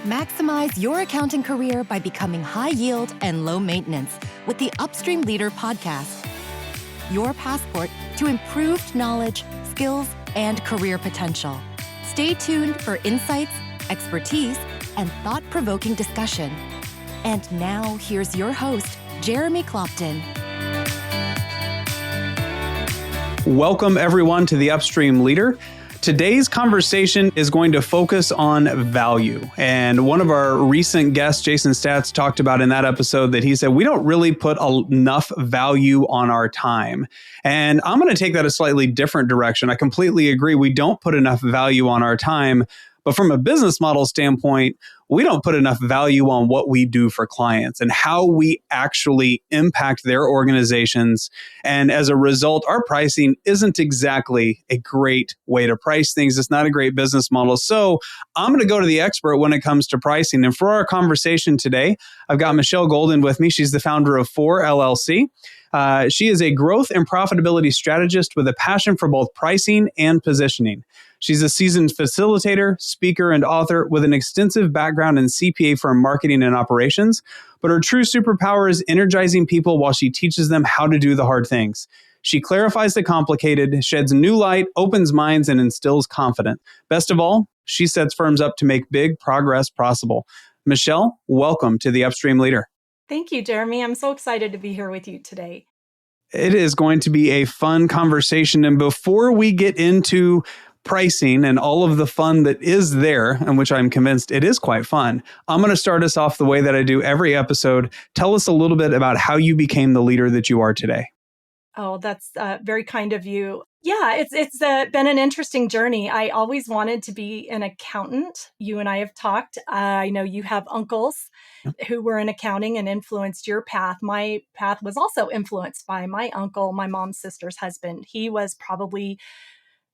Maximize your accounting career by becoming high yield and low maintenance with the Upstream Leader podcast. Your passport to improved knowledge, skills, and career potential. Stay tuned for insights, expertise, and thought-provoking discussion. And now, here's your host, Jeremy Clopton. Welcome, everyone, to the Upstream Leader. Today's conversation is going to focus on value. And one of our recent guests, Jason Statz, talked about in that episode that he said, we don't really put enough value on our time. And I'm going to take that a slightly different direction. I completely agree. We don't put enough value on our time. But from a business model standpoint, we don't put enough value on what we do for clients and how we actually impact their organizations. And as a result, our pricing isn't exactly a great way to price things. It's not a great business model. So I'm going to go to the expert when it comes to pricing. And for our conversation today, I've got Michelle Golden with me. She's the founder of Fore LLC. She is a growth and profitability strategist with a passion for both pricing and positioning. She's a seasoned facilitator, speaker, and author with an extensive background in CPA firm marketing and operations. But her true superpower is energizing people while she teaches them how to do the hard things. She clarifies the complicated, sheds new light, opens minds, and instills confidence. Best of all, she sets firms up to make big progress possible. Michelle, welcome to the Upstream Leader. Thank you, Jeremy. I'm so excited to be here with you today. It is going to be a fun conversation. And before we get into pricing and all of the fun that is there, and which I'm convinced it is quite fun, I'm going to start us off the way that I do every episode. Tell us a little bit about how you became the leader that you are today. Oh, that's very kind of you. Yeah, it's been an interesting journey. I always wanted to be an accountant. You and I have talked. I know you have uncles who were in accounting and influenced your path. My path was also influenced by my uncle, my mom's sister's husband. He was probably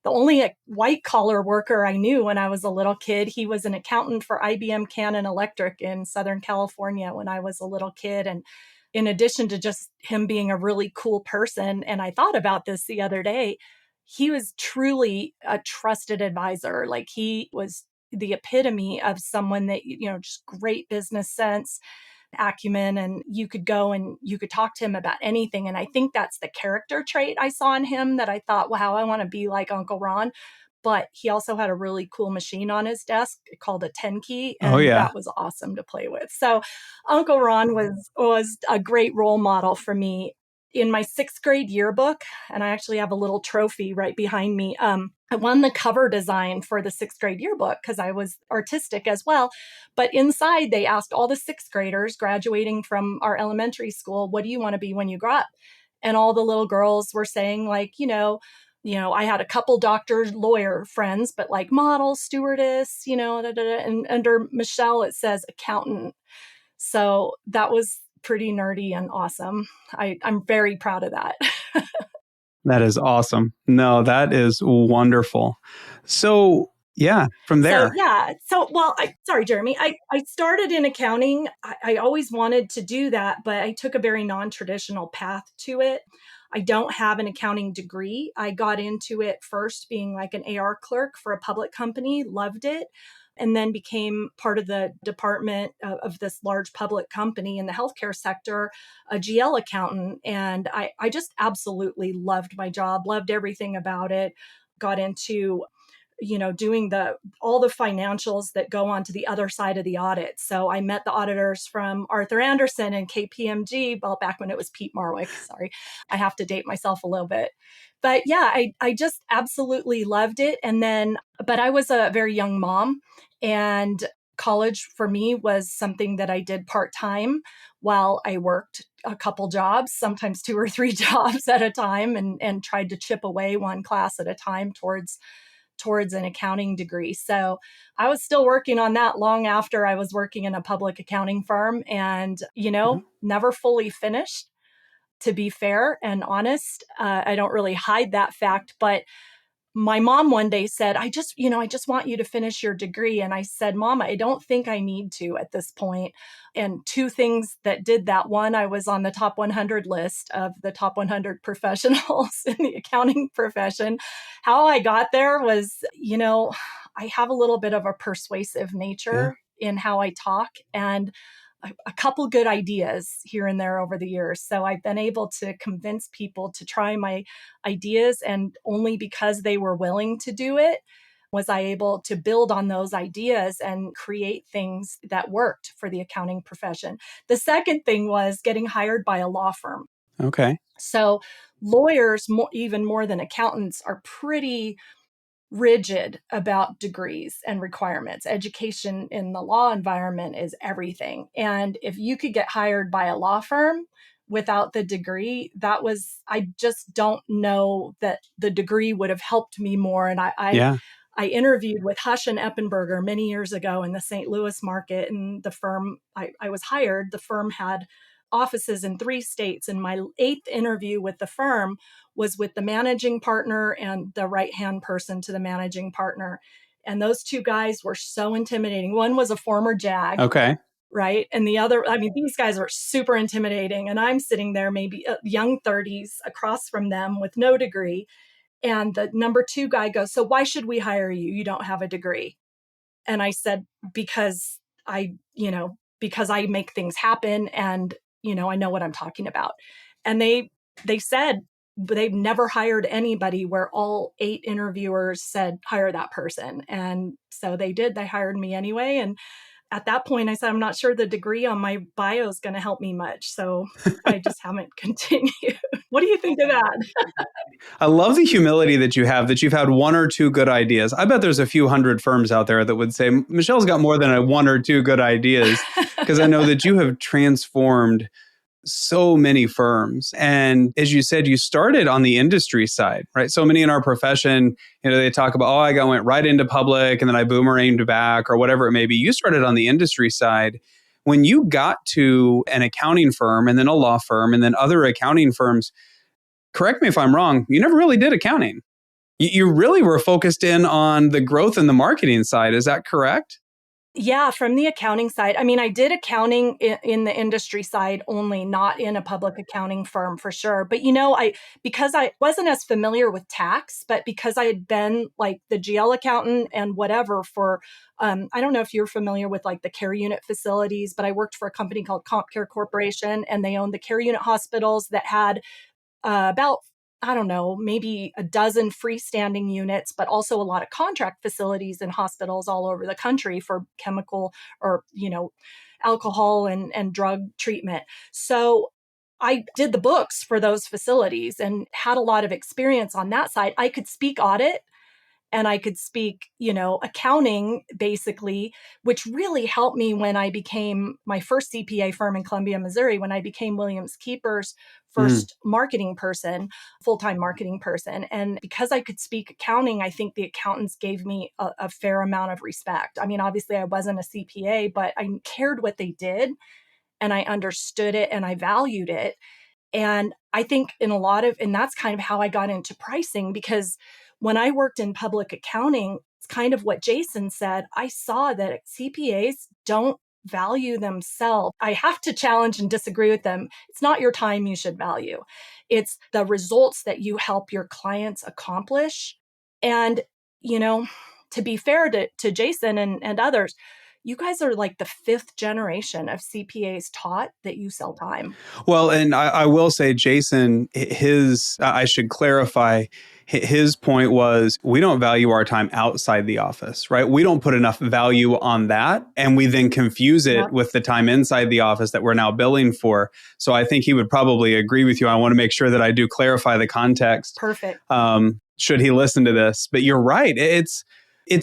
the only white collar worker I knew when I was a little kid. He was an accountant for IBM Cannon Electric in Southern California when I was a little kid. And in addition to just him being a really cool person, and I thought about this the other day, he was truly a trusted advisor. Like, he was the epitome of someone that, just great business sense, acumen, and you could go and you could talk to him about anything. And I think that's the character trait I saw in him that I thought, wow, I want to be like Uncle Ron. But he also had a really cool machine on his desk called a 10 key. And that was awesome to play with. So Uncle Ron was a great role model for me. In my 6th grade yearbook, and I actually have a little trophy right behind me, I won the cover design for the 6th grade yearbook because I was artistic as well. But inside, they asked all the 6th graders graduating from our elementary school, what do you want to be when you grow up? And all the little girls were saying, like, I had a couple doctor, lawyer friends, but like model, stewardess, and under Michelle, it says accountant. So that was pretty nerdy and awesome. I'm very proud of that. That is awesome. No, that is wonderful. So yeah, from there. Sorry, Jeremy. I started in accounting. I always wanted to do that, but I took a very non-traditional path to it. I don't have an accounting degree. I got into it first being like an AR clerk for a public company, loved it, and then became part of the department of this large public company in the healthcare sector, a GL accountant. And I just absolutely loved my job, loved everything about it, got into doing all the financials that go on to the other side of the audit. So I met the auditors from Arthur Andersen and KPMG, well, back when it was Pete Marwick. Sorry, I have to date myself a little bit. But yeah, I just absolutely loved it. But I was a very young mom, and college for me was something that I did part-time while I worked a couple jobs, sometimes 2 or 3 jobs at a time, and tried to chip away one class at a time towards an accounting degree. So I was still working on that long after I was working in a public accounting firm, and, never fully finished, to be fair and honest. I don't really hide that fact, but my mom one day said, I just want you to finish your degree. And I said, Mom, I don't think I need to at this point. And 2 things that did that. One, I was on the top 100 list of the top 100 professionals in the accounting profession. How I got there was, I have a little bit of a persuasive nature. in how I talk and a couple good ideas here and there over the years. So I've been able to convince people to try my ideas, and only because they were willing to do it was I able to build on those ideas and create things that worked for the accounting profession. The second thing was getting hired by a law firm. Okay. So lawyers, even more than accountants, are pretty rigid about degrees and requirements. Education in the law environment is everything. And if you could get hired by a law firm without the degree, I just don't know that the degree would have helped me more. And Yeah. I interviewed with Hush and Eppenberger many years ago in the St. Louis market, and the firm I was hired, the firm had offices in 3 states. And my 8th interview with the firm was with the managing partner and the right-hand person to the managing partner. And those 2 guys were so intimidating. One was a former JAG, Okay. right? And the other, I mean, these guys are super intimidating. And I'm sitting there, maybe young 30s, across from them with no degree. And the number 2 guy goes, "So why should we hire you? You don't have a degree." And I said, because because I make things happen, and, I know what I'm talking about. And they said they've never hired anybody where all 8 interviewers said, hire that person. And so they did. They hired me anyway. And at that point, I said, I'm not sure the degree on my bio is going to help me much. So I just haven't continued. What do you think of that? I love the humility that you have, that you've had 1 or 2 good ideas. I bet there's a few hundred firms out there that would say, Michelle's got more than 1 or 2 good ideas, because I know that you have transformed so many firms. And as you said, you started on the industry side, right? So many in our profession, they talk about, went right into public and then I boomeranged back or whatever it may be. You started on the industry side. When you got to an accounting firm and then a law firm and then other accounting firms, correct me if I'm wrong, you never really did accounting. You really were focused in on the growth and the marketing side. Is that correct? Yeah, from the accounting side. I mean, I did accounting in the industry side only, not in a public accounting firm for sure. But, because I wasn't as familiar with tax, but because I had been like the GL accountant and whatever for, I don't know if you're familiar with like the care unit facilities, but I worked for a company called CompCare Corporation, and they owned the care unit hospitals that had about, I don't know, maybe a dozen freestanding units, but also a lot of contract facilities and hospitals all over the country for chemical or, alcohol and drug treatment. So I did the books for those facilities and had a lot of experience on that side. I could speak audit and I could speak, accounting basically, which really helped me when I became my first CPA firm in Columbia, Missouri, when I became Williams Keeper's first marketing person, full-time marketing person. And because I could speak accounting, I think the accountants gave me a fair amount of respect. I mean, obviously I wasn't a CPA, but I cared what they did and I understood it and I valued it. And I think and that's kind of how I got into pricing, because when I worked in public accounting, it's kind of what Jason said. I saw that CPAs don't value themselves. I have to challenge and disagree with them. It's not your time you should value. It's the results that you help your clients accomplish. And, to be fair to Jason and others, you guys are like the 5th generation of CPAs taught that you sell time. Well, and I will say, Jason, I should clarify, his point was, we don't value our time outside the office, right? We don't put enough value on that. And we then confuse it with the time inside the office that we're now billing for. So I think he would probably agree with you. I want to make sure that I do clarify the context. Perfect. Should he listen to this? But you're right. It's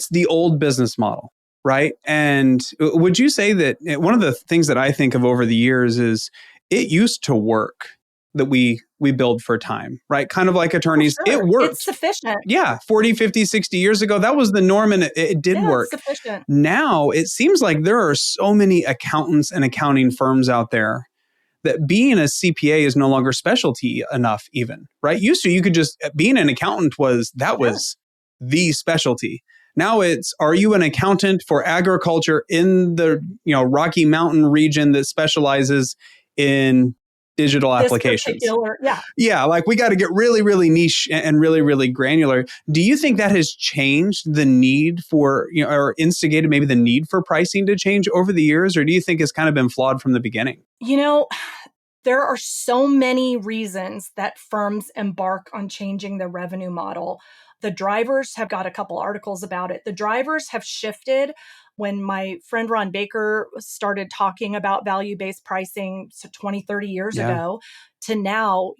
the old business model. Right. And would you say that one of the things that I think of over the years is it used to work that we billed for time, right? Kind of like attorneys. Sure. It worked. It's sufficient. Yeah. 40, 50, 60 years ago, that was the norm and it did work. It's sufficient. Now it seems like there are so many accountants and accounting firms out there that being a CPA is no longer specialty enough even, right? Used to, you could just, being an accountant was the specialty. Now it's, are you an accountant for agriculture in the Rocky Mountain region that specializes in digital this applications. particular, yeah. Yeah, like we got to get really, really niche and really, really granular. Do you think that has changed the need for, or instigated maybe the need for pricing to change over the years? Or do you think it's kind of been flawed from the beginning? There are so many reasons that firms embark on changing the revenue model. The drivers have got a couple articles about it. The drivers have shifted when my friend Ron Baker started talking about value-based pricing 20, 30 years ago to now.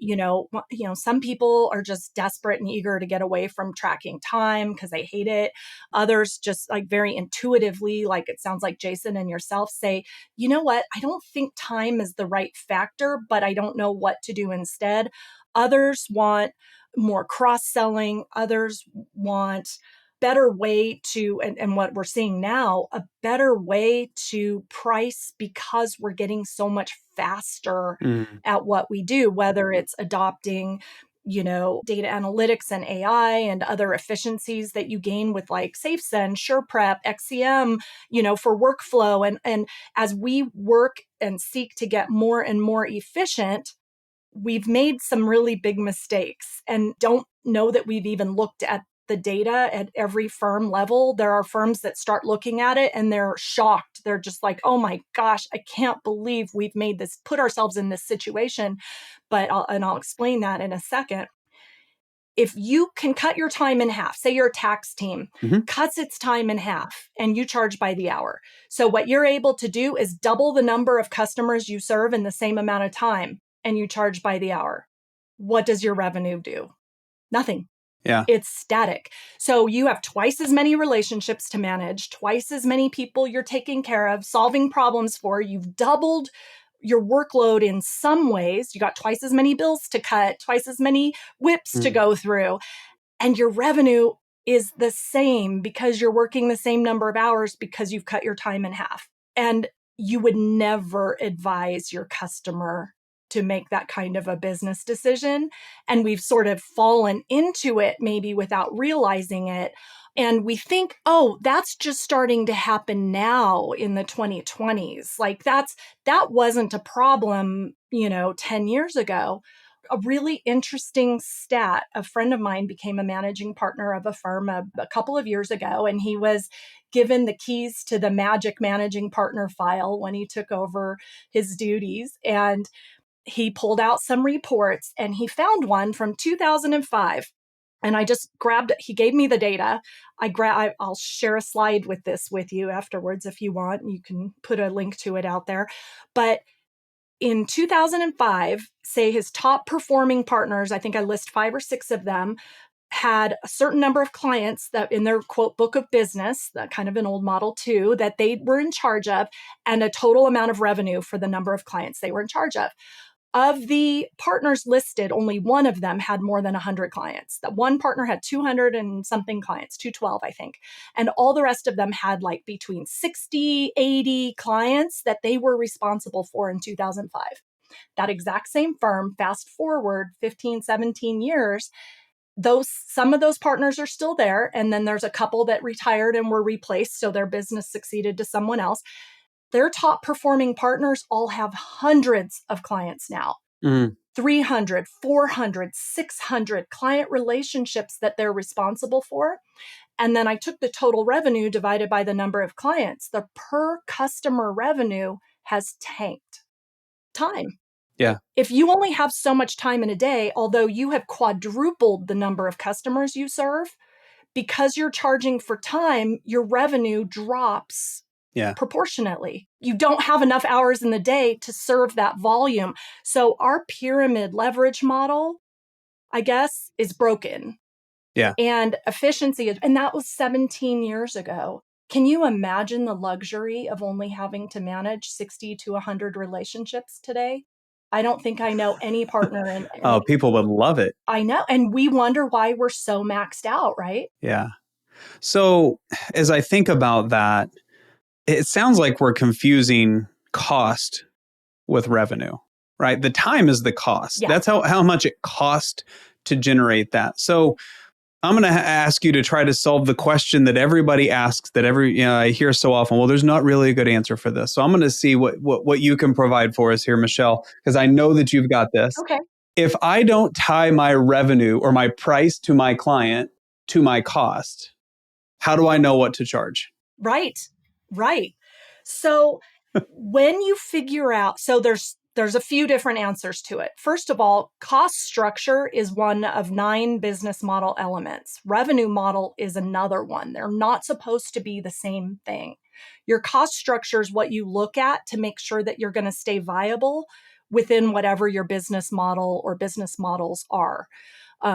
Some people are just desperate and eager to get away from tracking time because they hate it. Others just like very intuitively, like it sounds like Jason and yourself say, you know what, I don't think time is the right factor, but I don't know what to do instead. Others want more cross-selling. Others want better way to, and what we're seeing now, a better way to price because we're getting so much faster at what we do, whether it's adopting data analytics and AI and other efficiencies that you gain with like SafeSend, SurePrep, XCM, for workflow. And as we work and seek to get more and more efficient, we've made some really big mistakes and don't know that we've even looked at the data at every firm level. There are firms that start looking at it and they're shocked. They're just like, oh my gosh, I can't believe we've put ourselves in this situation. But I'll explain that in a second. If you can cut your time in half, say your tax team cuts its time in half and you charge by the hour. So what you're able to do is double the number of customers you serve in the same amount of time and you charge by the hour. What does your revenue do? Nothing. Yeah. It's static. So you have twice as many relationships to manage, twice as many people you're taking care of, solving problems for. You've doubled your workload in some ways. You got twice as many bills to cut, twice as many whips to go through. And your revenue is the same because you're working the same number of hours because you've cut your time in half. And you would never advise your customer to make that kind of a business decision. And we've sort of fallen into it maybe without realizing it. And we think, oh, that's just starting to happen now in the 2020s. Like that wasn't a problem, 10 years ago. A really interesting stat, a friend of mine became a managing partner of a firm a couple of years ago, and he was given the keys to the magic managing partner file when he took over his duties. And he pulled out some reports and he found one from 2005. And I just grabbed it. He gave me the data. I'll share a slide with you afterwards if you want. You can put a link to it out there. But in 2005, say his top performing partners, I think I list 5 or 6 of them, had a certain number of clients that in their quote book of business, that kind of an old model too, that they were in charge of, and a total amount of revenue for the number of clients they were in charge of. Of the partners listed, only one of them had more than 100 clients. That one partner had 200 and something clients, 212, I think. And all the rest of them had like between 60, 80 clients that they were responsible for in 2005. That exact same firm, fast forward 15, 17 years, some of those partners are still there. And then there's a couple that retired and were replaced. So their business succeeded to someone else. Their top performing partners all have hundreds of clients now, 300, 400, 600 client relationships that they're responsible for. And then I took the total revenue divided by the number of clients. The per customer revenue has tanked. Time. Yeah. If you only have so much time in a day, although you have quadrupled the number of customers you serve, because you're charging for time, your revenue drops proportionately. You don't have enough hours in the day to serve that volume. So our pyramid leverage model, I guess, is broken. Yeah. And efficiency, and that was 17 years ago. Can you imagine the luxury of only having to manage 60 to 100 relationships today? I don't think I know any partner in. Oh, people would love it. I know. And we wonder why we're so maxed out, right? Yeah. So as I think about that, it sounds like we're confusing cost with revenue, right? The time is the cost. Yeah. That's how much it costs to generate that. So I'm going to ask you to try to solve the question that everybody asks, that I hear so often. Well, there's not really a good answer for this. So I'm going to see what you can provide for us here, Michelle, because I know that you've got this. Okay. If I don't tie my revenue or my price to my client to my cost, how do I know what to charge? Right. So when you figure out, so there's a few different answers to it. First of all, cost structure is one of 9 business model elements. Revenue model is another one. They're not supposed to be the same thing. Your cost structure is what you look at to make sure that you're going to stay viable within whatever your business model or business models are.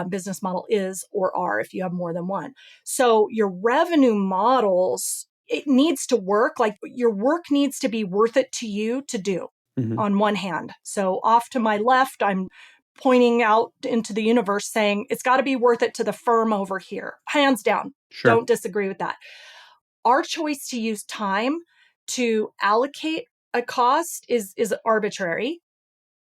Business model is or are if you have more than one. So your revenue models, it needs to work. Like your work needs to be worth it to you to do on one hand. So off to my left, I'm pointing out into the universe saying it's got to be worth it to the firm over here. Hands down. Sure. Don't disagree with that. Our choice to use time to allocate a cost is arbitrary.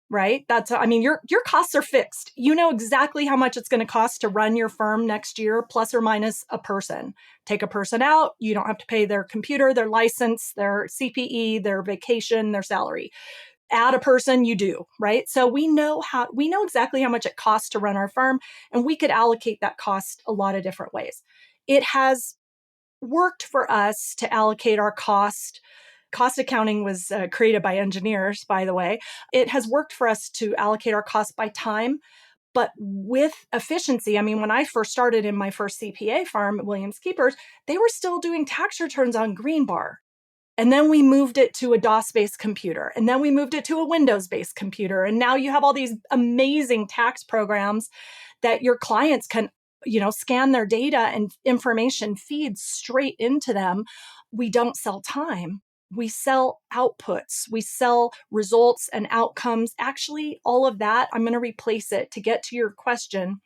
Right? Your costs are fixed. You know exactly how much it's going to cost to run your firm next year, plus or minus a person. Take a person out, you don't have to pay their computer, their license, their CPE, their vacation, their salary. Add a person, you do, right? So we know exactly how much it costs to run our firm, and we could allocate that cost a lot of different ways. It has worked for us to allocate our cost. Cost accounting was created by engineers, by the way. It has worked for us to allocate our costs by time, but with efficiency. I mean, when I first started in my first CPA firm, Williams Keepers, they were still doing tax returns on Greenbar. And then we moved it to a DOS-based computer. And then we moved it to a Windows-based computer. And now you have all these amazing tax programs that your clients can scan their data and information feeds straight into them. We don't sell time. We sell outputs. We sell results and outcomes. Actually, all of that, I'm going to replace it to get to your question.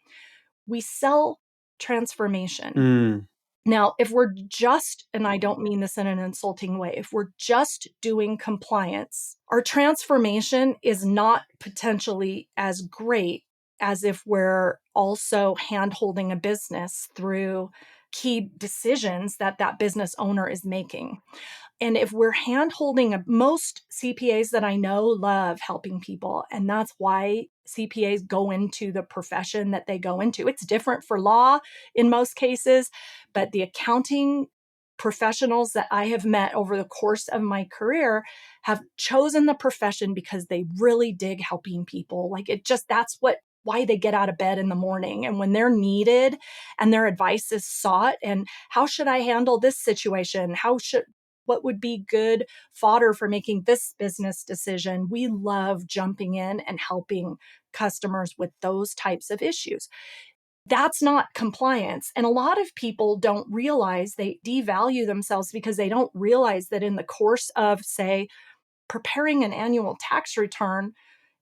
We sell transformation. Now, if we're just, and I don't mean this in an insulting way, if we're just doing compliance, our transformation is not potentially as great as if we're also hand-holding a business through key decisions that business owner is making. And if we're hand-holding, most CPAs that I know love helping people. And that's why CPAs go into the profession that they go into. It's different for law in most cases, but the accounting professionals that I have met over the course of my career have chosen the profession because they really dig helping people. That's why they get out of bed in the morning. And when they're needed and their advice is sought, and how should I handle this situation? What would be good fodder for making this business decision? We love jumping in and helping customers with those types of issues. That's not compliance. And a lot of people don't realize, they devalue themselves because they don't realize that in the course of, say, preparing an annual tax return,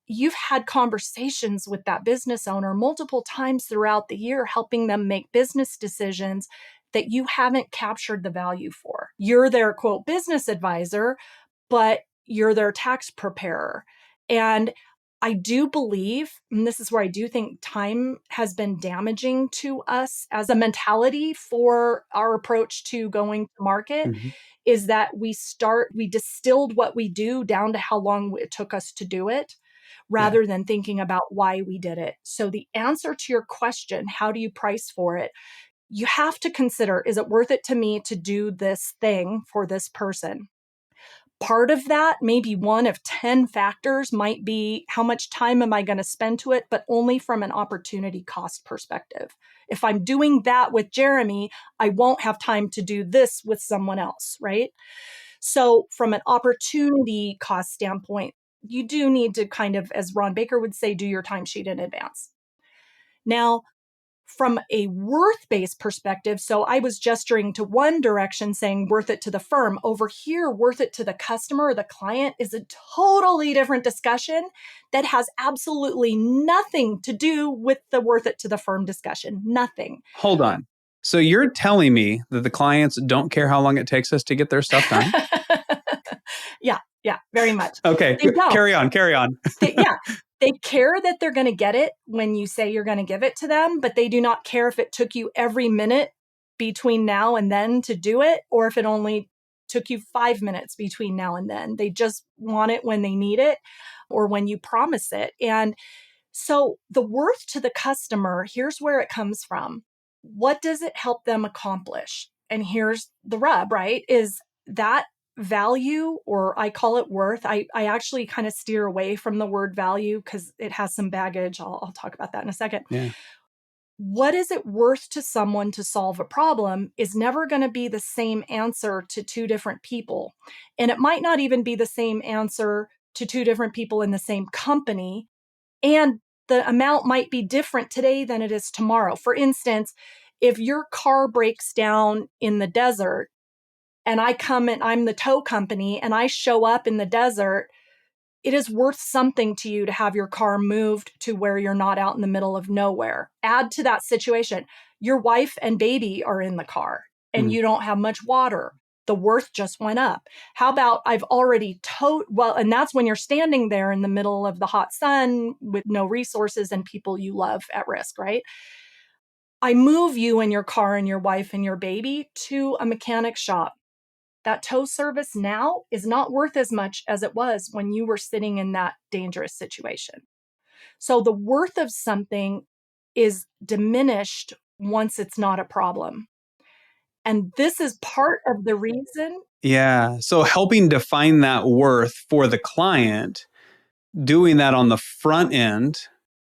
you've had conversations with that business owner multiple times throughout the year, helping them make business decisions that you haven't captured the value for. You're their, quote, business advisor, but you're their tax preparer. And I do believe, and this is where I do think time has been damaging to us as a mentality for our approach to going to market, is that we distilled what we do down to how long it took us to do it, rather than thinking about why we did it. So the answer to your question, how do you price for it? You have to consider, is it worth it to me to do this thing for this person? Part of that, maybe one of 10 factors, might be how much time am I going to spend to it, but only from an opportunity cost perspective. If I'm doing that with Jeremy, I won't have time to do this with someone else, right? So from an opportunity cost standpoint, you do need to kind of, as Ron Baker would say, do your timesheet in advance. Now, from a worth-based perspective, so I was gesturing to one direction saying worth it to the firm. Over here, worth it to the customer or the client is a totally different discussion that has absolutely nothing to do with the worth it to the firm discussion. Nothing. Hold on. So you're telling me that the clients don't care how long it takes us to get their stuff done? Yeah, very much. Okay, carry on. Yeah. They care that they're going to get it when you say you're going to give it to them, but they do not care if it took you every minute between now and then to do it, or if it only took you 5 minutes between now and then. They just want it when they need it or when you promise it. And so the worth to the customer, here's where it comes from. What does it help them accomplish? And here's the rub, right? Is that value, or I call it worth. I actually kind of steer away from the word value because it has some baggage. I'll talk about that in a second. Yeah. What is it worth to someone to solve a problem is never going to be the same answer to two different people. And it might not even be the same answer to two different people in the same company. And the amount might be different today than it is tomorrow. For instance, if your car breaks down in the desert and I come and I'm the tow company and I show up in the desert, it is worth something to you to have your car moved to where you're not out in the middle of nowhere. Add to that situation, your wife and baby are in the car and you don't have much water. The worth just went up. How about I've already towed, well, and that's when you're standing there in the middle of the hot sun with no resources and people you love at risk, right? I move you and your car and your wife and your baby to a mechanic shop. That tow service now is not worth as much as it was when you were sitting in that dangerous situation. So the worth of something is diminished once it's not a problem. And this is part of the reason. Yeah. So helping define that worth for the client, doing that on the front end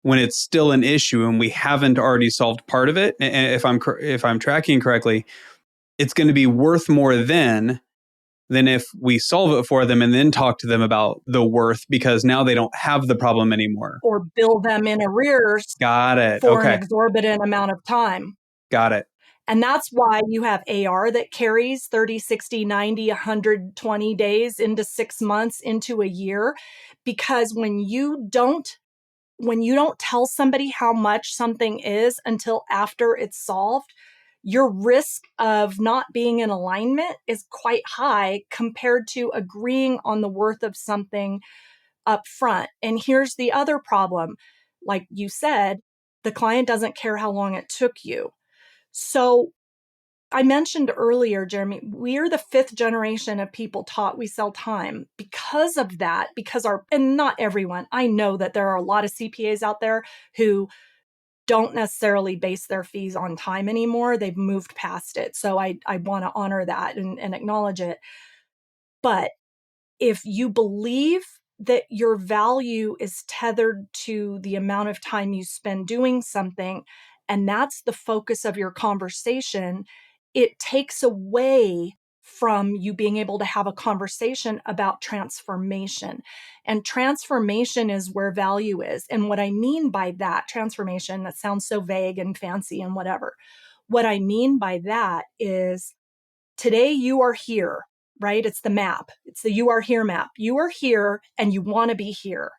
when it's still an issue and we haven't already solved part of it. And if I'm tracking correctly, it's going to be worth more then than if we solve it for them and then talk to them about the worth, because now they don't have the problem anymore. Or bill them in arrears. Got it. For an Okay. exorbitant amount of time. Got it. And that's why you have AR that carries 30, 60, 90, 120 days into 6 months, into a year. Because when you don't tell somebody how much something is until after it's solved, your risk of not being in alignment is quite high compared to agreeing on the worth of something up front. And here's the other problem. Like you said, the client doesn't care how long it took you. So I mentioned earlier, Jeremy, we're the fifth generation of people taught we sell time because of that, and not everyone. I know that there are a lot of CPAs out there who don't necessarily base their fees on time anymore. They've moved past it. So I want to honor that and acknowledge it. But if you believe that your value is tethered to the amount of time you spend doing something, and that's the focus of your conversation, it takes away from you being able to have a conversation about transformation. And transformation is where value is. And what I mean by that, transformation, that sounds so vague and fancy and whatever. What I mean by that is today you are here, right? It's the map. It's the you are here map. You are here and you want to be here.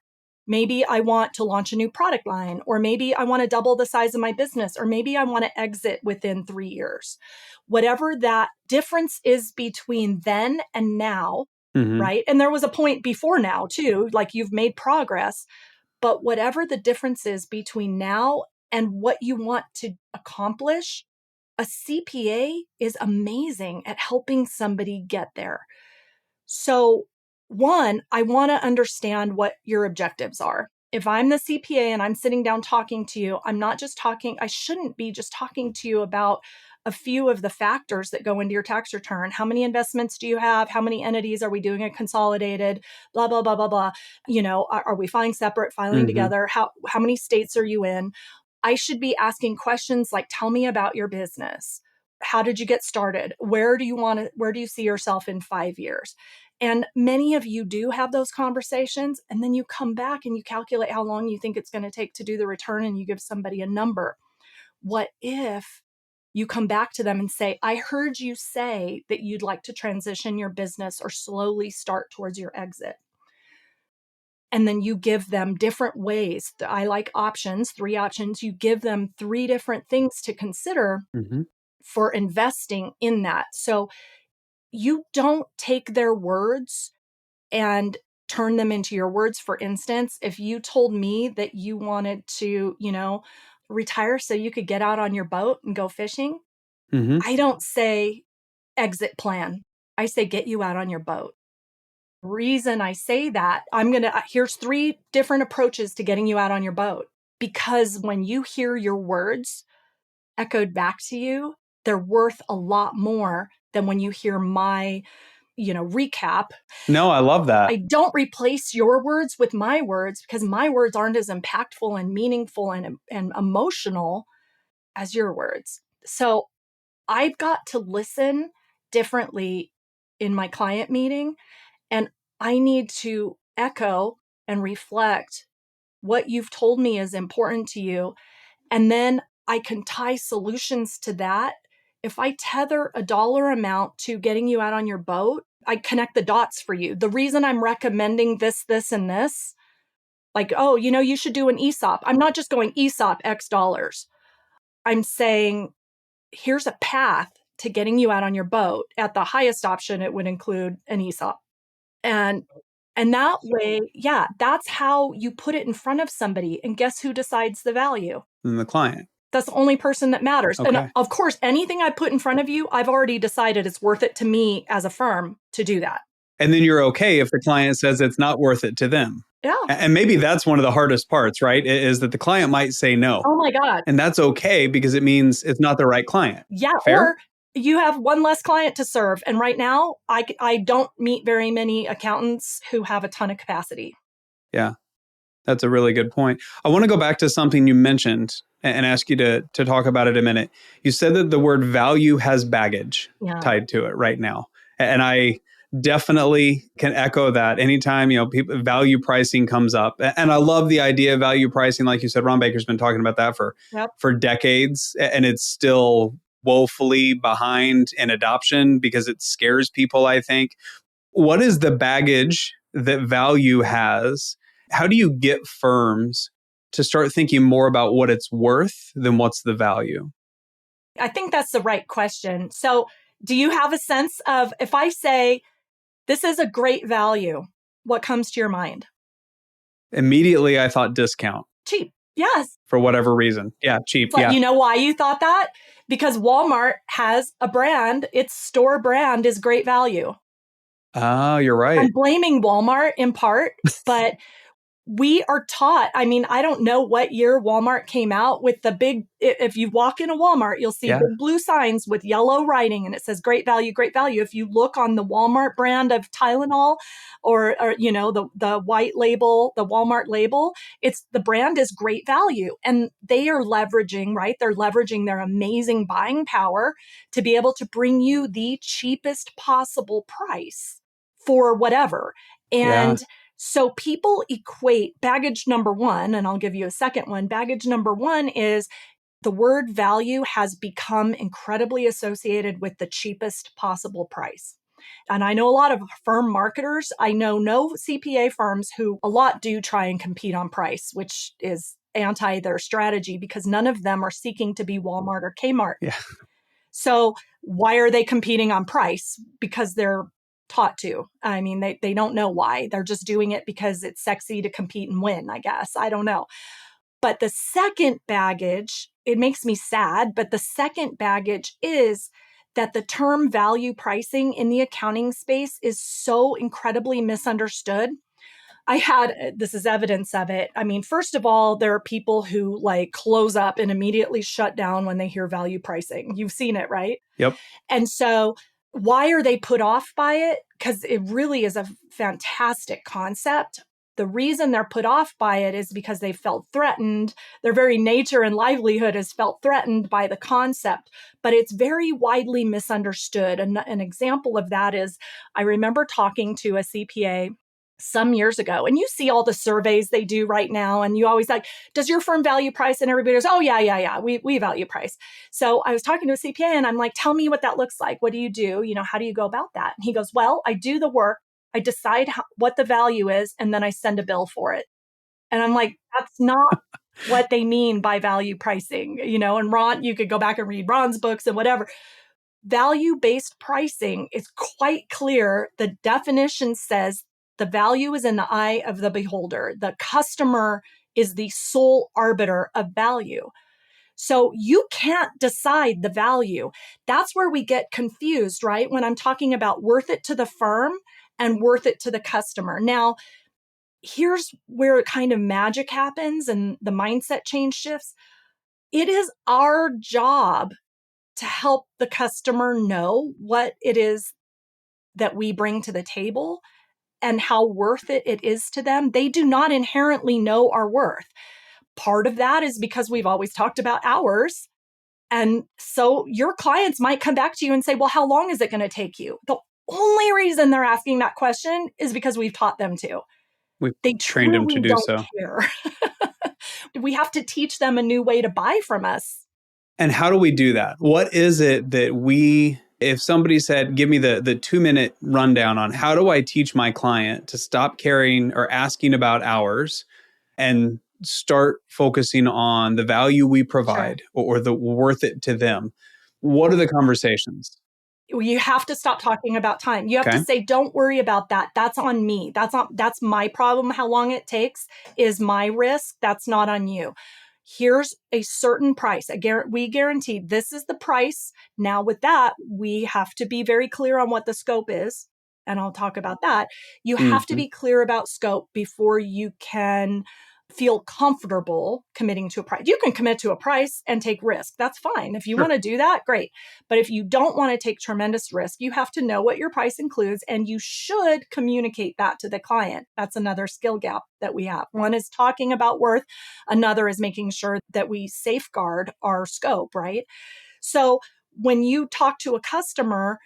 Maybe I want to launch a new product line, or maybe I want to double the size of my business, or maybe I want to exit within 3 years. Whatever that difference is between then and now, right? And there was a point before now too, like you've made progress, but whatever the difference is between now and what you want to accomplish, a CPA is amazing at helping somebody get there. So, one, I want to understand what your objectives are. If I'm the CPA and I'm sitting down talking to you, I shouldn't be just talking to you about a few of the factors that go into your tax return. How many investments do you have? How many entities are we doing it consolidated? Blah, blah, blah, blah, blah. Are we filing separate, filing together? How many states are you in? I should be asking questions like, tell me about your business. How did you get started? Where do you see yourself in 5 years? And many of you do have those conversations, and then you come back and you calculate how long you think it's going to take to do the return, and you give somebody a number. What if you come back to them and say, I heard you say that you'd like to transition your business or slowly start towards your exit. And then you give them different ways. I like options, 3 options. You give them 3 different things to consider for investing in that. So you don't take their words and turn them into your words. For instance, if you told me that you wanted to, retire so you could get out on your boat and go fishing, Mm-hmm. I don't say exit plan. I say get you out on your boat. Reason I say that, here's 3 different approaches to getting you out on your boat. Because when you hear your words echoed back to you, they're worth a lot more than when you hear my, recap. No, I love that. I don't replace your words with my words because my words aren't as impactful and meaningful and emotional as your words. So I've got to listen differently in my client meeting, and I need to echo and reflect what you've told me is important to you. And then I can tie solutions to that. If I tether a dollar amount to getting you out on your boat, I connect the dots for you. The reason I'm recommending this, and this, like, oh, you should do an ESOP. I'm not just going ESOP X dollars. I'm saying, here's a path to getting you out on your boat. At the highest option, it would include an ESOP. And that way, that's how you put it in front of somebody. And guess who decides the value? And the client. That's the only person that matters. Okay. And of course, anything I put in front of you, I've already decided it's worth it to me as a firm to do that. And then you're okay if the client says it's not worth it to them. Yeah. And maybe that's one of the hardest parts, right? Is that the client might say no. Oh my God. And that's okay because it means it's not the right client. Yeah. Fair? Or you have one less client to serve. And right now, I don't meet very many accountants who have a ton of capacity. Yeah. That's a really good point. I want to go back to something you mentioned and ask you to talk about it a minute. You said that the word value has baggage tied to it right now. And I definitely can echo that. Anytime, people, value pricing comes up. And I love the idea of value pricing. Like you said, Ron Baker's been talking about that for decades. And it's still woefully behind in adoption because it scares people, I think. What is the baggage that value has? How do you get firms to start thinking more about what it's worth than what's the value? I think that's the right question. So do you have a sense of, if I say, this is a great value, what comes to your mind? Immediately, I thought discount. Cheap. Yes. For whatever reason. Yeah, cheap. But yeah. You know why you thought that? Because Walmart has a brand. Its store brand is great value. Oh, you're right. I'm blaming Walmart in part, but we are taught. I mean, I don't know what year Walmart came out with the big, if you walk in a Walmart, you'll see big blue signs with yellow writing and it says great value, great value. If you look on the Walmart brand of Tylenol or the white label, the Walmart label, the brand is great value. And they are leveraging, right? They're leveraging their amazing buying power to be able to bring you the cheapest possible price for whatever. And so people equate baggage number one, and I'll give you a second one. Baggage number one is the word value has become incredibly associated with the cheapest possible price. And I know a lot of firm marketers. I know no CPA firms who a lot do try and compete on price, which is anti their strategy because none of them are seeking to be Walmart or Kmart. Yeah. So why are they competing on price? Because they're taught to. I mean, they don't know why. They're just doing it because it's sexy to compete and win, I guess. I don't know. But the second baggage, it makes me sad, but the second baggage is that the term value pricing in the accounting space is so incredibly misunderstood. This is evidence of it. I mean, first of all, there are people who close up and immediately shut down when they hear value pricing. You've seen it, right? Yep. And so why are they put off by it? Because it really is a fantastic concept. The reason they're put off by it is because they felt threatened. Their very nature and livelihood is felt threatened by the concept, but it's very widely misunderstood. And an example of that is I remember talking to a CPA some years ago, and you see all the surveys they do right now, and you always does your firm value price? And everybody goes, oh, yeah, we value price. So I was talking to a CPA and I'm like, tell me what that looks like. What do you do? How do you go about that? And he goes, well, I do the work. I decide what the value is, and then I send a bill for it. And I'm like, that's not what they mean by value pricing, and Ron, you could go back and read Ron's books and whatever. Value-based pricing is quite clear. The definition says The value is in the eye of the beholder. The customer is the sole arbiter of value. So you can't decide the value. That's where we get confused, right? When I'm talking about worth it to the firm and worth it to the customer. Now, here's where kind of magic happens and the mindset change shifts. It is our job to help the customer know what it is that we bring to the table and how worth it is to them. They do not inherently know our worth. Part of that is because we've always talked about hours. And so your clients might come back to you and say, well, how long is it going to take you? The only reason they're asking that question is because we've taught them to. We've They trained them to truly do don't so. care. We have to teach them a new way to buy from us. And how do we do that? What is it that if somebody said, give me the 2-minute rundown on how do I teach my client to stop caring or asking about hours and start focusing on the value we provide or the worth it to them, what are the conversations? You have to stop talking about time. You have to Okay. say, don't worry about that. That's on me. That's my problem. How long it takes is my risk. That's not on you. Here's a certain price. We guarantee this is the price. Now with that, we have to be very clear on what the scope is. And I'll talk about that. You have to be clear about scope before you can feel comfortable committing to a price. You can commit to a price and take risk. That's fine. If you want to do that, great. But if you don't want to take tremendous risk, you have to know what your price includes and you should communicate that to the client. That's another skill gap that we have. One is talking about worth. Another is making sure that we safeguard our scope, right? So when you talk to a customer,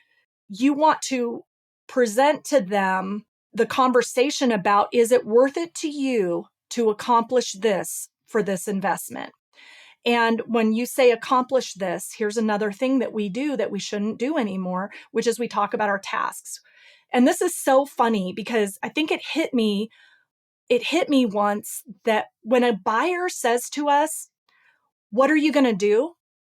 you want to present to them the conversation about, is it worth it to you to accomplish this for this investment? And when you say accomplish this, here's another thing that we do that we shouldn't do anymore, which is we talk about our tasks. And this is so funny because I think it hit me once that when a buyer says to us, what are you going to do?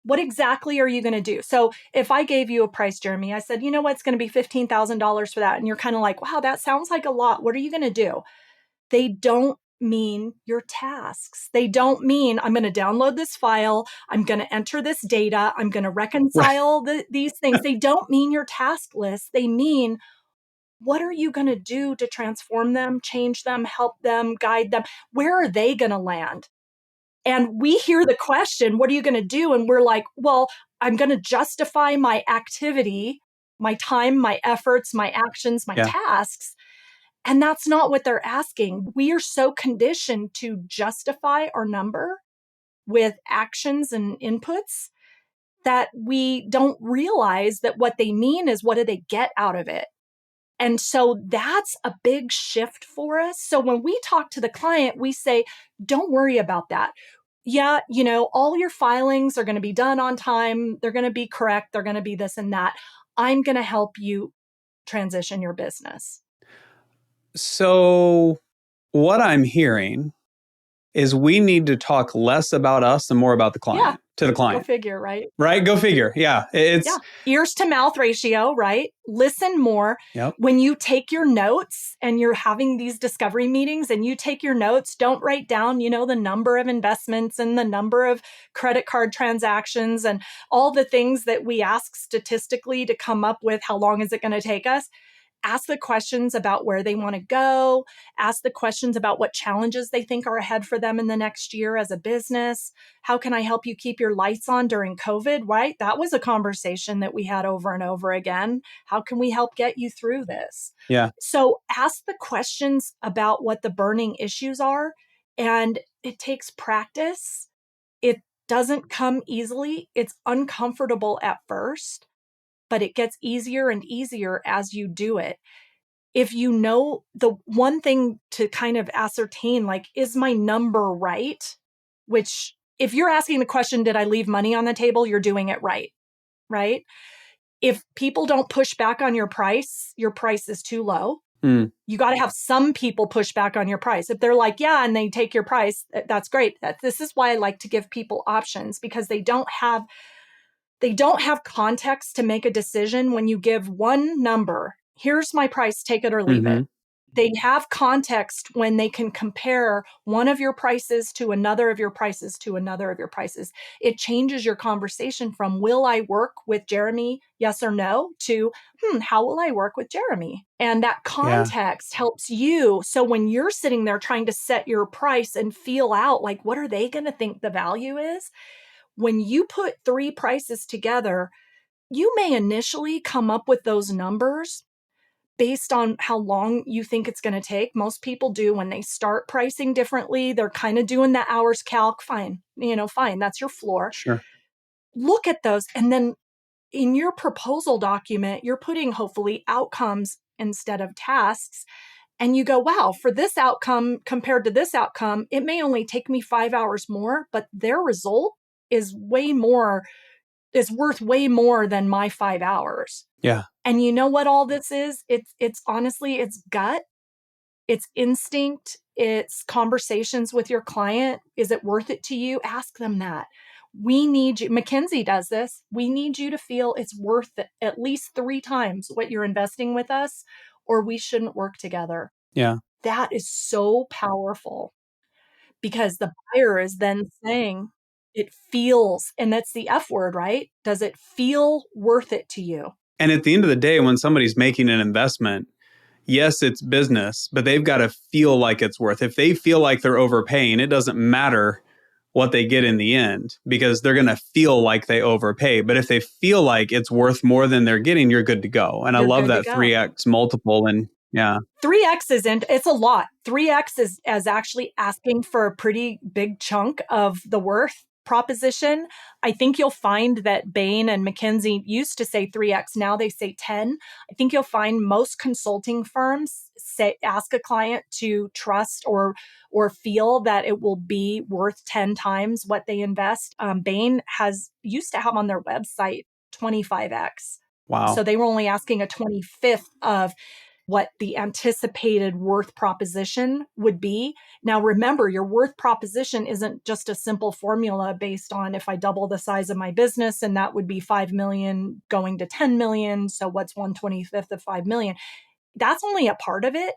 What exactly are you going to do? So if I gave you a price, Jeremy, I said, you know what, it's going to be $15,000 for that. And you're kind of like, wow, that sounds like a lot. What are you going to do? They don't mean your tasks. They don't mean I'm going to download this file. I'm going to enter this data. I'm going to reconcile these things. They don't mean your task list. They mean, what are you going to do to transform them, change them, help them, guide them? Where are they going to land? And we hear the question, what are you going to do? And we're like, well, I'm going to justify my activity, my time, my efforts, my actions, my tasks. And that's not what they're asking. We are so conditioned to justify our number with actions and inputs that we don't realize that what they mean is what do they get out of it? And so that's a big shift for us. So when we talk to the client, we say, don't worry about that. Yeah, all your filings are going to be done on time. They're going to be correct. They're going to be this and that. I'm going to help you transition your business. So what I'm hearing is we need to talk less about us and more about the client, to the client. Go figure, right? Right? Go figure. Yeah. Ears to mouth ratio, right? Listen more. Yep. When you take your notes and you're having these discovery meetings and you take your notes, don't write down, the number of investments and the number of credit card transactions and all the things that we ask statistically to come up with how long is it going to take us. Ask the questions about where they want to go. Ask the questions about what challenges they think are ahead for them in the next year as a business. How can I help you keep your lights on during COVID, right? That was a conversation that we had over and over again. How can we help get you through this? Yeah. So ask the questions about what the burning issues are. And it takes practice. It doesn't come easily. It's uncomfortable at first, but it gets easier and easier as you do it. If you know the one thing to kind of ascertain, like, is my number right? Which if you're asking the question, did I leave money on the table? You're doing it right, right? If people don't push back on your price is too low. You got to have some people push back on your price. If they're like, yeah, and they take your price, that's great. This is why I like to give people options because they don't have context to make a decision when you give one number. Here's my price, take it or leave it. They have context when they can compare one of your prices to another of your prices to another of your prices. It changes your conversation from, will I work with Jeremy? Yes or no, to, how will I work with Jeremy? And that Yeah. context helps you. So when you're sitting there trying to set your price and feel out, like, what are they going to think the value is? When you put three prices together, you may initially come up with those numbers based on how long you think it's going to take. Most people do when they start pricing differently. They're kind of doing the hours calc. Fine. Fine. That's your floor. Sure. Look at those. And then in your proposal document, you're putting hopefully outcomes instead of tasks. And you go, wow, for this outcome compared to this outcome, it may only take me 5 hours more, but their result is worth way more than my 5 hours. Yeah. And you know what all this is? It's honestly, it's gut, it's instinct, it's conversations with your client. Is it worth it to you? Ask them that. We need you. McKinsey does this. We need you to feel it's worth it at least 3 times what you're investing with us, or we shouldn't work together. Yeah. That is so powerful because the buyer is then saying it feels, and that's the F word, right? Does it feel worth it to you? And at the end of the day, when somebody's making an investment, yes, it's business, but they've got to feel like it's worth. If they feel like they're overpaying, it doesn't matter what they get in the end because they're going to feel like they overpay. But if they feel like it's worth more than they're getting, you're good to go. And I You're love good to that go. 3x multiple. And yeah, 3x isn't, it's a lot. 3x is actually asking for a pretty big chunk of the worth proposition. I think you'll find that Bain and McKinsey used to say 3x, now they say 10. I think you'll find most consulting firms ask a client to trust or feel that it will be worth 10 times what they invest. Bain used to have on their website 25x. wow. So they were only asking a 25th of what the anticipated worth proposition would be. Now, remember, your worth proposition isn't just a simple formula based on if I double the size of my business, and that would be 5 million going to 10 million. So what's 1/25th of 5 million? That's only a part of it.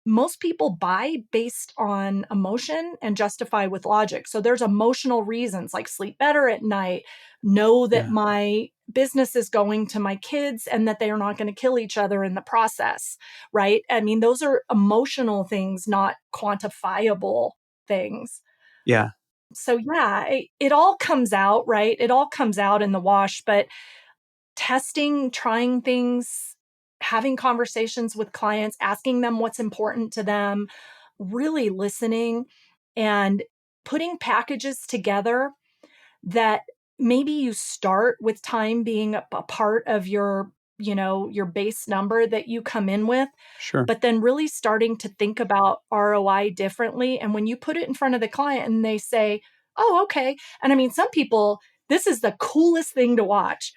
Most people buy based on emotion and justify with logic. So there's emotional reasons like sleep better at night, know that Yeah. my business is going to my kids and that they are not going to kill each other in the process, right? I mean, those are emotional things, not quantifiable things. Yeah. So yeah, it all comes out, right? It all comes out in the wash, but testing, trying things, having conversations with clients, asking them what's important to them, really listening and putting packages together that maybe you start with time being a part of your base number that you come in with, Sure. but then really starting to think about ROI differently. And when you put it in front of the client and they say, oh, okay. And I mean, some people, this is the coolest thing to watch.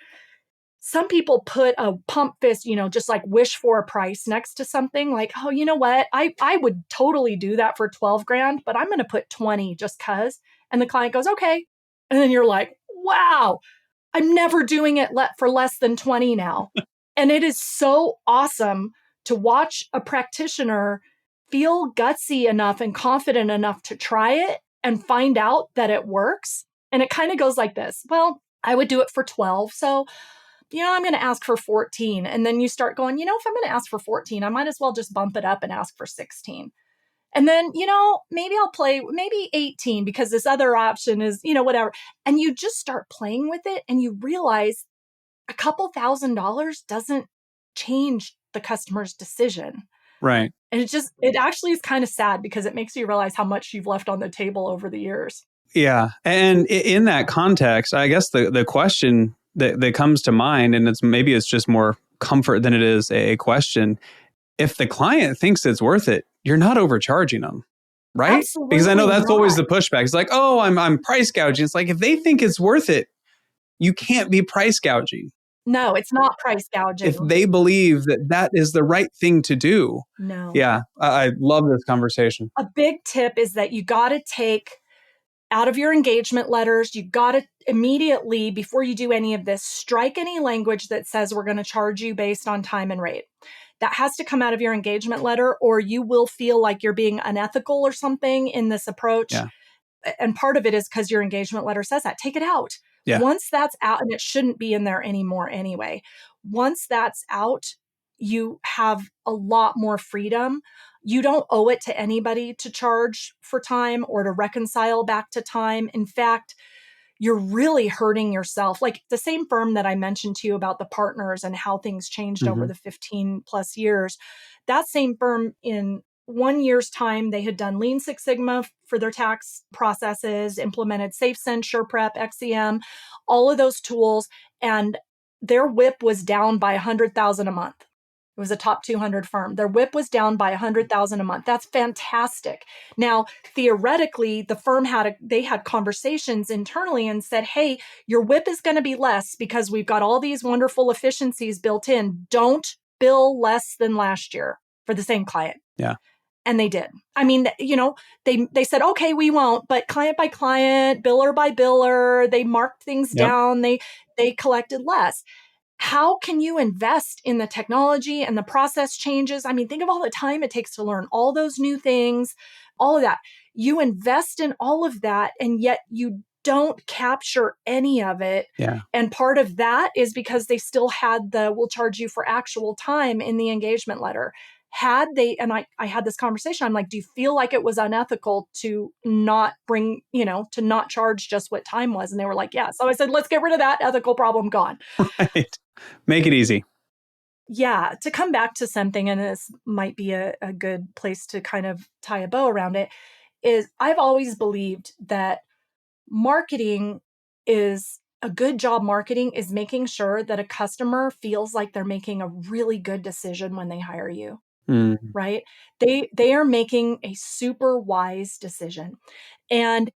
Some people put a pump fist, just like wish for a price next to something like, oh, you know what? I would totally do that for 12 grand, but I'm going to put 20 just cause. And the client goes, okay. And then you're like, wow, I'm never doing it for less than 20 now. And it is so awesome to watch a practitioner feel gutsy enough and confident enough to try it and find out that it works. And it kind of goes like this. Well, I would do it for 12. So I'm going to ask for 14. And then you start going, if I'm going to ask for 14, I might as well just bump it up and ask for 16. And then, maybe I'll play maybe 18 because this other option is, whatever. And you just start playing with it and you realize a couple $1,000s doesn't change the customer's decision. Right. And it actually is kind of sad because it makes you realize how much you've left on the table over the years. Yeah. And in that context, I guess the question that comes to mind, and it's just more comfort than it is a question. If the client thinks it's worth it, you're not overcharging them, right? Absolutely Because I know that's always not. the pushback. It's like, oh, I'm price gouging. It's like, if they think it's worth it, you can't be price gouging. No, it's not price gouging. If they believe that is the right thing to do. No. Yeah. I love this conversation. A big tip is that you got to take out of your engagement letters, you got to immediately, before you do any of this, strike any language that says we're going to charge you based on time and rate. That has to come out of your engagement letter, or you will feel like you're being unethical or something in this approach. Yeah. And part of it is because your engagement letter says that. Take it out. Yeah. Once that's out, and it shouldn't be in there anymore anyway. Once that's out, you have a lot more freedom. You don't owe it to anybody to charge for time or to reconcile back to time. In fact, you're really hurting yourself. Like the same firm that I mentioned to you about the partners and how things changed over Mhm. the 15 plus years, that same firm in 1 year's time, they had done Lean Six Sigma for their tax processes, implemented SafeSend, SurePrep, XCM, all of those tools, and their WIP was down by 100,000 a month. It was a top 200 firm. Their WIP was down by 100,000 a month. That's fantastic. Now, theoretically, the firm they had conversations internally and said, "Hey, your WIP is going to be less because we've got all these wonderful efficiencies built in. Don't bill less than last year for the same client." Yeah. And they did. I mean, they said, "Okay, we won't," but client by client, biller by biller, they marked things Yep. down. They collected less. How can you invest in the technology and the process changes? I mean, think of all the time it takes to learn all those new things, all of that. You invest in all of that, and yet you don't capture any of it. Yeah. And part of that is because they still had the "we'll charge you for actual time" in the engagement letter. Had they, and I had this conversation, I'm like, "Do you feel like it was unethical to not to not charge just what time was?" And they were like, "Yeah." So I said, "Let's get rid of that ethical problem, gone." Right. Make it easy. Yeah, to come back to something, and this might be a good place to kind of tie a bow around it, is I've always believed that marketing is a good job marketing is making sure that a customer feels like they're making a really good decision when they hire you, Mm. right? They are making a super wise decision. And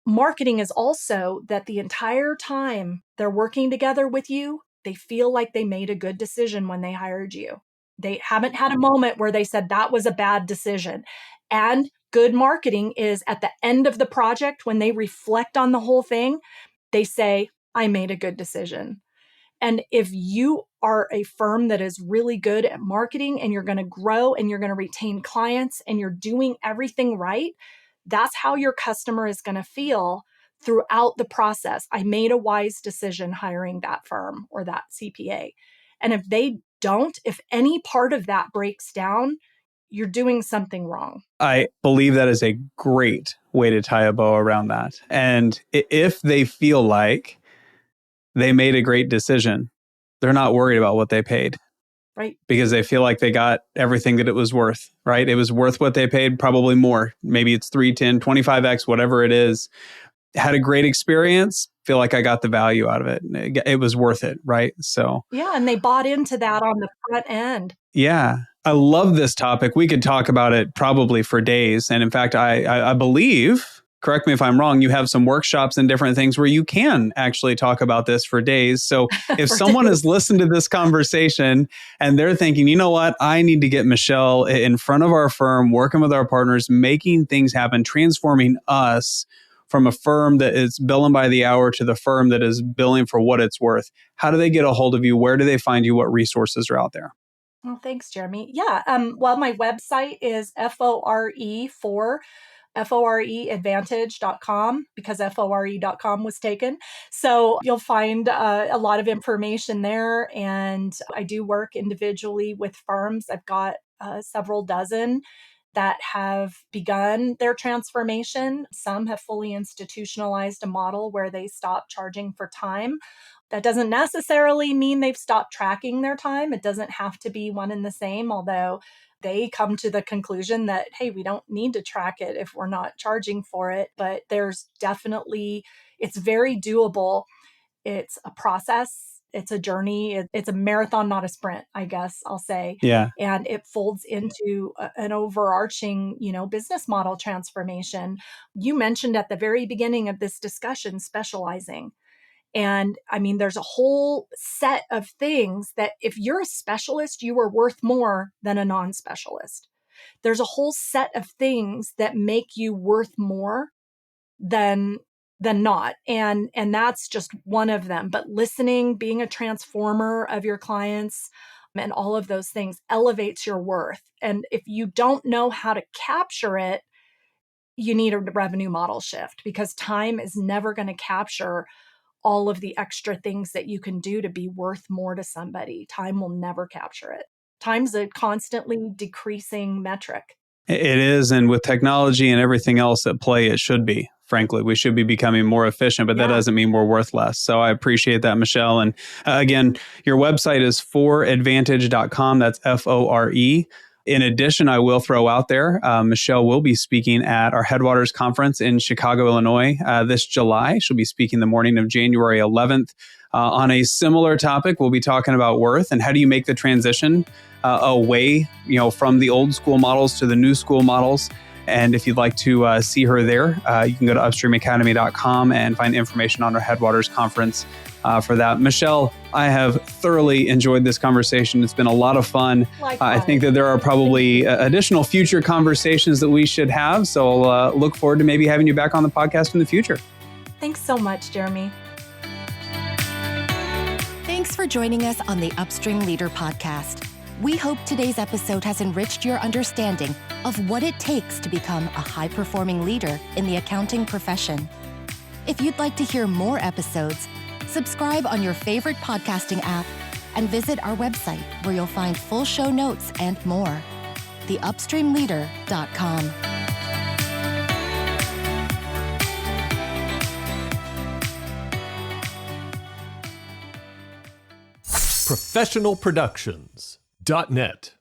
marketing is also that the entire time they're working together with you, they feel like they made a good decision when they hired you. They haven't had a moment where they said that was a bad decision. And good marketing is at the end of the project, when they reflect on the whole thing, they say, "I made a good decision." And if you are a firm that is really good at marketing and you're going to grow and you're going to retain clients and you're doing everything right, that's how your customer is going to feel throughout the process. I made a wise decision hiring that firm or that CPA. And if they don't, if any part of that breaks down, you're doing something wrong. I believe that is a great way to tie a bow around that. And if they feel like they made a great decision, they're not worried about what they paid Right. because they feel like they got everything that it was worth, right? It was worth what they paid, probably more. Maybe it's 3, 10, 25x, whatever it is. Had a great experience, feel like I got the value out of it. It was worth it, right? So, Yeah. And they bought into that on the front end. yeah, I love this topic. We could talk about it probably for days. And in fact, I believe, correct me if I'm wrong, you have some workshops and different things where you can actually talk about this for days. So if For someone has days. listened to this conversation and they're thinking, you know what, I need to get Michelle in front of our firm, working with our partners, making things happen, transforming us from a firm that is billing by the hour to the firm that is billing for what it's worth. How do they get a hold of you? Where do they find you? What resources are out there? Well, thanks, Jeremy. Yeah. Well, my website is FOREadvantage.com because FORE.com was taken. So you'll find a lot of information there. And I do work individually with firms. I've got several dozen that have begun their transformation. Some have fully institutionalized a model where they stop charging for time. That doesn't necessarily mean they've stopped tracking their time. It doesn't have to be one and the same, although they come to the conclusion that, hey, we don't need to track it if we're not charging for it. But there's definitely, it's very doable. It's a process, it's a journey, it's a marathon, not a sprint, I guess I'll say. Yeah. And it folds into an overarching, business model transformation. You mentioned at the very beginning of this discussion, specializing. And I mean, there's a whole set of things that if you're a specialist, you are worth more than a non specialist. There's a whole set of things that make you worth more than not. And that's just one of them. But listening, being a transformer of your clients, and all of those things elevates your worth. And if you don't know how to capture it, you need a revenue model shift, because time is never going to capture all of the extra things that you can do to be worth more to somebody. Time will never capture it. Time's a constantly decreasing metric. It is. And with technology and everything else at play, it should be. Frankly, we should be becoming more efficient, but that doesn't mean we're worth less. So I appreciate that, Michelle. And again, your website is foreadvantage.com. That's FORE. In addition, I will throw out there, Michelle will be speaking at our Headwaters Conference in Chicago, Illinois this July. She'll be speaking the morning of January 11th on a similar topic. We'll be talking about worth and how do you make the transition away, from the old school models to the new school models. And if you'd like to see her there, you can go to upstreamacademy.com and find information on our Headwaters Conference for that. Michelle, I have thoroughly enjoyed this conversation. It's been a lot of fun. I think that there are probably additional future conversations that we should have. So I'll look forward to maybe having you back on the podcast in the future. Thanks so much, Jeremy. Thanks for joining us on the Upstream Leader podcast. We hope today's episode has enriched your understanding of what it takes to become a high-performing leader in the accounting profession. If you'd like to hear more episodes, subscribe on your favorite podcasting app and visit our website where you'll find full show notes and more. theupstreamleader.com. professionalproductions.net